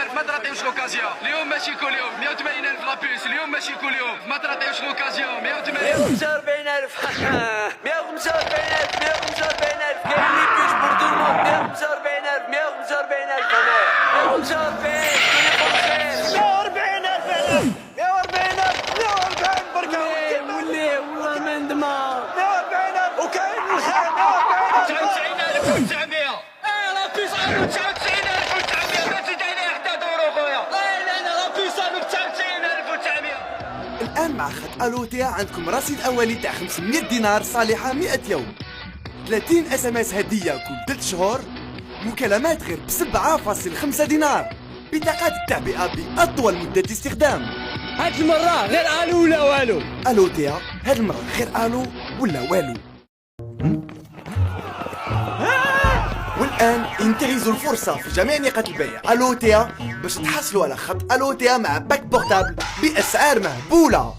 140,000 ما تعطيوش لوكازيون، اليوم ماشي كل يوم. 180,000 لابيس اليوم ماشي كل يوم، ما تعطيوش لوكازيون. 145,000 145,000 145,000 كاين لي بيش بور تو الموند. 145,000 145,000 هنايا 145 140,000 140,000 بركا ولي والله ما ندمع 140,000 وكاين الخير 99,900 لابيس 99,900 ما تزيد عليه حتى دورو خويا. لا لابيس 99,900. الآن مع خط ألوتيا عندكم رصيد أولي تاع 500 دينار صالحة 100 يوم، 30 SMS هدية كل 3 شهور، مكالمات غير ب7.5 دينار، بطاقات التعبئة بأطول مدة استخدام. هاد المرة غير الو ولا والو. ألوتيا هاد المرة غير ألو ولا والو. والآن انتهزوا الفرصة في جميع نقاط البيع ألوتيا باش تحصلوا على خط ألوتيا مع باك بورتابل بأسعار مهبولة.